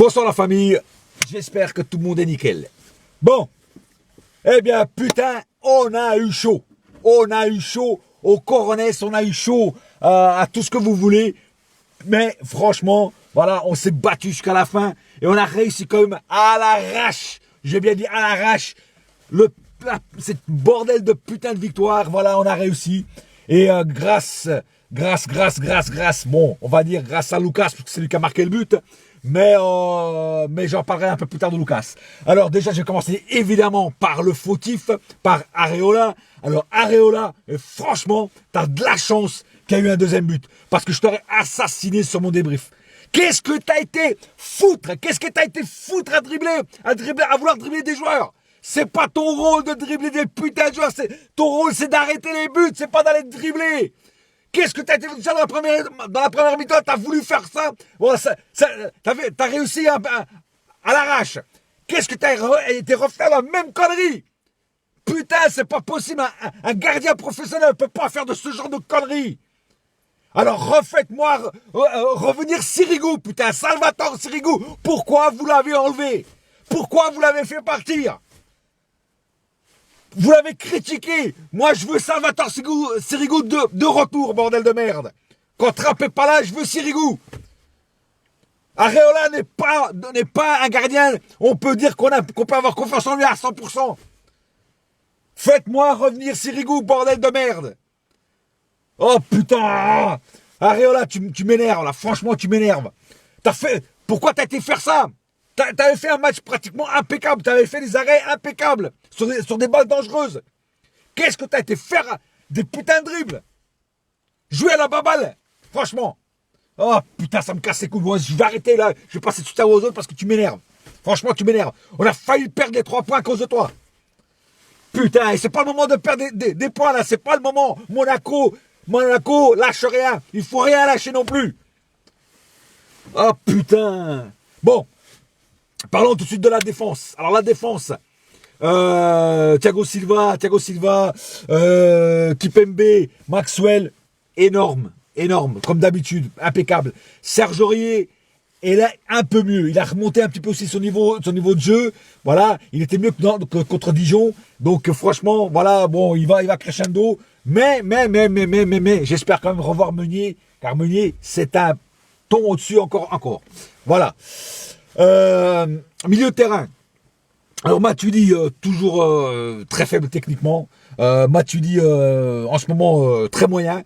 Bonsoir la famille, j'espère que tout le monde est nickel. Bon, eh bien putain, on a eu chaud. On a eu chaud au Coronets, on a eu chaud à tout ce que vous voulez. Mais franchement, voilà, on s'est battu jusqu'à la fin et on a réussi quand même à l'arrache. J'ai bien dit à l'arrache. Cette bordel de putain de victoire, voilà, on a réussi. Et grâce, bon, on va dire grâce à Lucas, parce que c'est lui qui a marqué le but. Mais j'en parlerai un peu plus tard de Lucas. Alors déjà, j'ai commencé évidemment par le fautif, par Areola. Alors Areola, franchement, t'as de la chance qu'il y a eu un deuxième but. Parce que je t'aurais assassiné sur mon débrief. Qu'est-ce que t'as été foutre? Qu'est-ce que t'as été foutre à dribbler, à vouloir dribbler des joueurs? C'est pas ton rôle de dribbler des putains de joueurs. Ton rôle, c'est d'arrêter les buts, c'est pas d'aller dribbler. Qu'est-ce que t'as été déjà dans la première mi-temps, t'as voulu faire ça? Bon, t'as réussi à l'arrache. Qu'est-ce que t'as été refaire la même connerie? Putain, c'est pas possible. Un gardien professionnel ne peut pas faire de ce genre de conneries. Alors refaites-moi revenir Sirigu, putain, Salvatore Sirigu. Pourquoi vous l'avez enlevé? Pourquoi vous l'avez fait partir? Vous l'avez critiqué. Moi, je veux Salvatore Sirigu de retour, bordel de merde. Quand Trapp n'est pas là, je veux Sirigu. Areola n'est pas un gardien. On peut dire qu'on peut avoir confiance en lui à 100%. Faites-moi revenir Sirigu, bordel de merde. Oh putain. Areola, tu m'énerves là. Franchement, tu m'énerves. Pourquoi t'as été faire ça? T'avais fait un match pratiquement impeccable. T'avais fait des arrêts impeccables sur des balles dangereuses. Qu'est-ce que t'as été faire? Des putains de dribbles. Jouer à la baballe. Franchement. Oh putain, ça me casse les couilles. Moi, je vais arrêter là. Je vais passer tout ça aux autres parce que tu m'énerves. Franchement, tu m'énerves. On a failli perdre les 3 points à cause de toi. Putain, et c'est pas le moment de perdre des points là. C'est pas le moment. Monaco, lâche rien. Il faut rien lâcher non plus. Oh putain. Bon. Parlons tout de suite de la défense. Alors la défense, Thiago Silva, Kipembe, Maxwell, énorme, comme d'habitude, impeccable. Serge Aurier est là un peu mieux. Il a remonté un petit peu aussi son niveau de jeu. Voilà, il était mieux que contre Dijon. Donc franchement, voilà, bon, il va crescendo. Mais, j'espère quand même revoir Meunier, car Meunier, c'est un ton au-dessus encore. Voilà. Milieu de terrain. Alors Matuidi, toujours très faible techniquement. Matuidi, en ce moment, très moyen.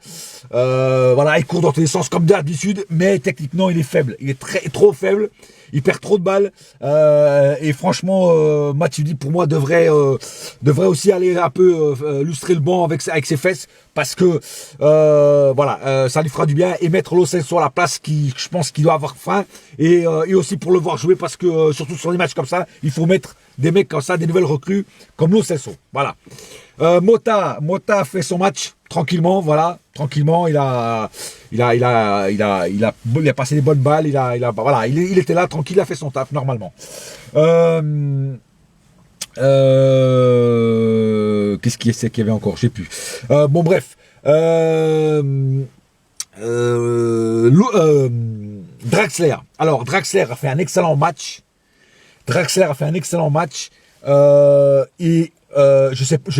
Voilà, il court dans tous les sens comme d'habitude, mais techniquement, il est faible. Il est trop faible. Il perd trop de balles. Et franchement, Matuidi, pour moi, devrait aussi aller un peu lustrer le banc avec ses fesses. Parce que, voilà, ça lui fera du bien. Et mettre Lo Celso à la place, je pense qu'il doit avoir faim. Et aussi pour le voir jouer, parce que, surtout sur des matchs comme ça, il faut mettre des mecs comme ça, des nouvelles recrues, comme Lo Celso. Voilà. Mota a fait son match tranquillement, voilà, tranquillement. Il a passé des bonnes balles. Voilà, il était là tranquille, il a fait son taf normalement. Qu'est-ce qu'il y avait encore? Je sais plus. Bon bref. Draxler. Alors Draxler a fait un excellent match. Je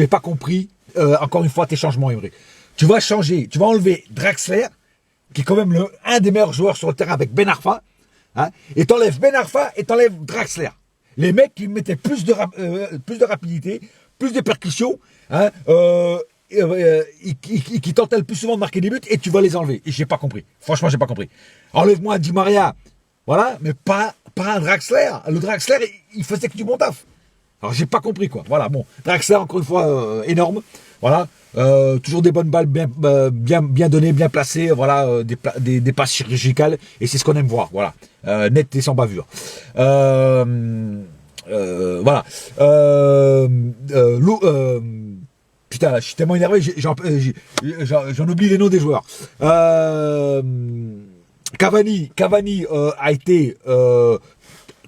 n'ai pas compris, encore une fois, tes changements, Imri. Tu vas enlever Draxler, qui est quand même un des meilleurs joueurs sur le terrain avec Ben Arfa, hein, et t'enlèves Ben Arfa et t'enlèves Draxler. Les mecs qui mettaient plus de rapidité, plus de percussion, hein, qui tentaient le plus souvent de marquer des buts, et tu vas les enlever. Et j'ai pas compris. Franchement, j'ai pas compris. Enlève-moi un Di Maria, voilà, mais pas un Draxler. Le Draxler, il faisait que du bon taf. Alors j'ai pas compris quoi. Voilà, bon, Draxler encore une fois énorme. Voilà, toujours des bonnes balles bien données, bien placées. Voilà, des passes chirurgicales, et c'est ce qu'on aime voir. Voilà, net et sans bavure. Voilà. Putain, là, je suis tellement énervé, j'en oublie les noms des joueurs. Cavani a été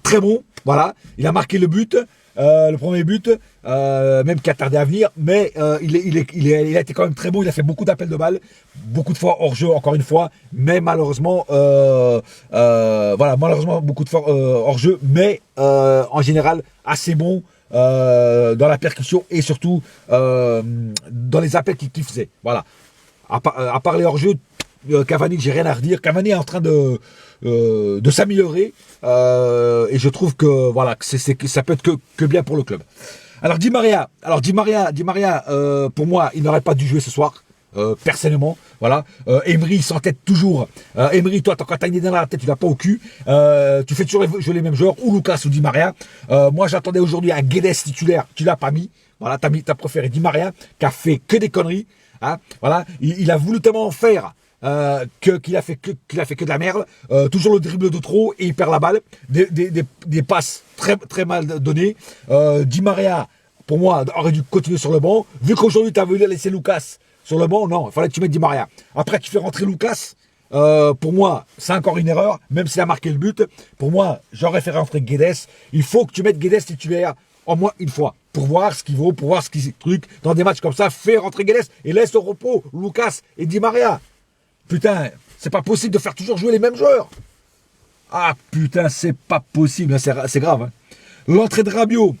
très bon. Voilà, il a marqué le but. Le premier but, même qui a tardé à venir, mais il a été quand même très bon, il a fait beaucoup d'appels de balles, beaucoup de fois hors jeu encore une fois, mais malheureusement, voilà, malheureusement beaucoup de fois hors jeu, mais en général assez bon dans la percussion et surtout dans les appels qu'il faisait, voilà. À part les hors jeu, Cavani, j'ai rien à redire. Cavani est en train de s'améliorer et je trouve que voilà, que ça peut être que bien pour le club. Alors Di Maria, pour moi, il n'aurait pas dû jouer ce soir. Personnellement, voilà. Emery s'entête toujours. Emery, toi, quand t'as une idée dans la tête, tu l'as pas au cul. Tu fais toujours jouer les mêmes joueurs, ou Lucas ou Di Maria. Moi, j'attendais aujourd'hui un Guedes titulaire. Tu l'as pas mis. Voilà, t'as préféré Di Maria, qui a fait que des conneries. Hein, voilà, il a voulu tellement faire qu'il a fait que de la merde. Toujours le dribble de trop et il perd la balle. Des passes très mal données. Di Maria, pour moi, aurait dû continuer sur le banc. Vu qu'aujourd'hui, tu as voulu laisser Lucas sur le banc, non, il fallait que tu mettes Di Maria. Après, tu fais rentrer Lucas. Pour moi, c'est encore une erreur, même s'il a marqué le but. Pour moi, j'aurais fait rentrer Guedes. Il faut que tu mettes Guedes titulaire au moins une fois, pour voir ce qu'il vaut, pour voir ce qu'il truc. Dans des matchs comme ça, fais rentrer Guedes et laisse au repos Lucas et Di Maria. Putain, c'est pas possible de faire toujours jouer les mêmes joueurs. Ah putain, c'est pas possible, c'est grave. Hein. L'entrée de Rabiot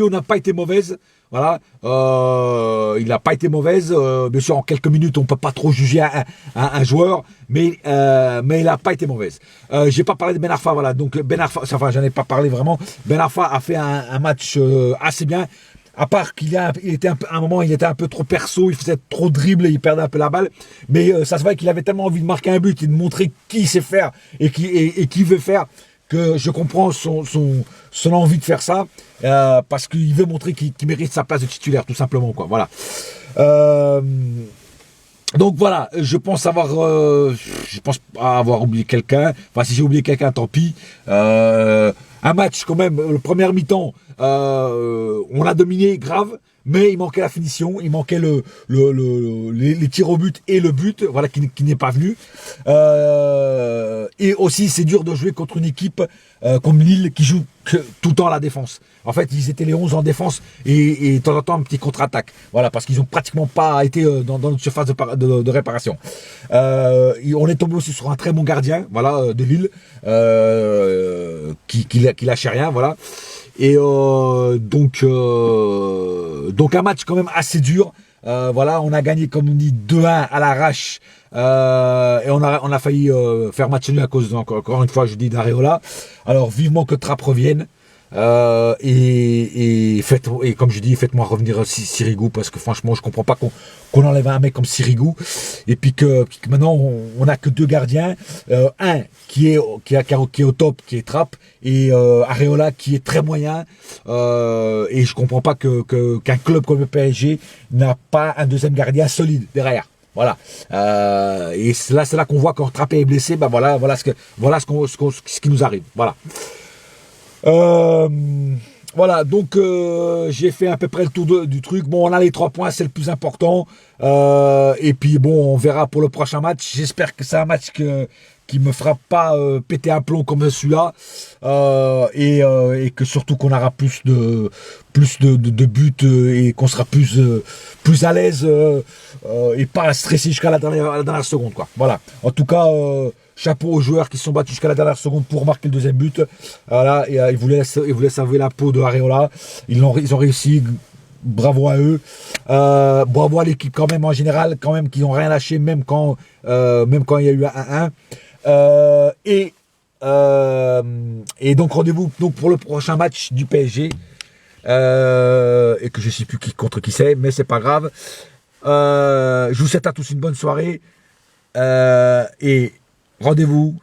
n'a pas été mauvaise. Voilà, il n'a pas été mauvaise. Bien sûr, en quelques minutes, on peut pas trop juger un joueur, mais il n'a pas été mauvaise. J'ai pas parlé de Ben Arfa, voilà. Donc Ben Arfa, enfin, j'en ai pas parlé vraiment. Ben Arfa a fait un match assez bien. À part qu'il était à un moment, il était un peu trop perso, il faisait trop dribble, il perdait un peu la balle. Mais ça se voit qu'il avait tellement envie de marquer un but et de montrer qui sait faire et qui veut faire, que je comprends son envie de faire ça, parce qu'il veut montrer qu'il mérite sa place de titulaire, tout simplement, quoi. Voilà. Donc voilà, je pense avoir oublié quelqu'un. Enfin, si j'ai oublié quelqu'un, tant pis. Un match quand même, le premier mi-temps, on a dominé grave, mais il manquait la finition, il manquait les tirs au but et le but, voilà, qui n'est pas venu. Et aussi, c'est dur de jouer contre une équipe comme Lille qui joue tout le temps à la défense. En fait, ils étaient les 11 en défense et de temps en temps un petit contre-attaque. Voilà, parce qu'ils ont pratiquement pas été dans notre surface de réparation. On est tombé aussi sur un très bon gardien, voilà, de Lille, qui lâchait rien, voilà. Et donc un match quand même assez dur. Voilà, on a gagné, comme on dit, 2-1 à l'arrache. Et on a failli faire match nul à cause, encore une fois, je dis, d'Areola. Alors, vivement que Trapp revienne. Et comme je dis, faites-moi revenir Sirigu, parce que franchement, je comprends pas qu'on enlève un mec comme Sirigu. Et puis que maintenant, on a que deux gardiens. Un qui est au top, qui est Trapp, et Areola qui est très moyen. Et je comprends pas qu'un club comme le PSG n'a pas un deuxième gardien solide derrière. Voilà. Et c'est là qu'on voit quand Trapp est blessé. Ben voilà ce qui nous arrive. Voilà. Voilà, donc j'ai fait à peu près le tour du truc. Bon, on a les 3 points, c'est le plus important. Et puis bon, on verra pour le prochain match. J'espère que c'est un match qui me fera pas péter un plomb comme celui-là, et que surtout qu'on aura plus de buts et qu'on sera plus à l'aise et pas stressé jusqu'à la dernière seconde, quoi. Voilà. En tout cas. Chapeau aux joueurs qui se sont battus jusqu'à la dernière seconde pour marquer le deuxième but. Voilà, et ils voulaient sauver la peau de Areola. Ils ont réussi. Bravo à eux. Bravo à l'équipe quand même en général, quand même, qui n'ont rien lâché, même quand il y a eu un 1-1. Et donc rendez-vous pour le prochain match du PSG. Et que je ne sais plus contre qui c'est, mais c'est pas grave. Je vous souhaite à tous une bonne soirée. Et rendez-vous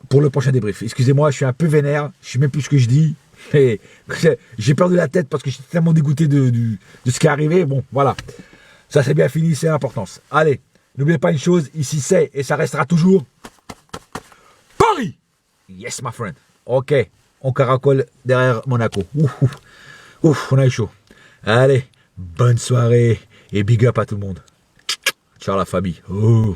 pour le prochain débrief. Excusez-moi, je suis un peu vénère, je sais même plus ce que je dis. Et j'ai perdu la tête parce que j'étais tellement dégoûté de ce qui est arrivé. Bon, voilà. Ça c'est bien fini, c'est l'importance. Allez, n'oubliez pas une chose, ici c'est et ça restera toujours Paris. Yes, my friend. Ok, on caracole derrière Monaco. Ouf, on a eu chaud. Allez, bonne soirée et big up à tout le monde. Ciao la famille. Oh.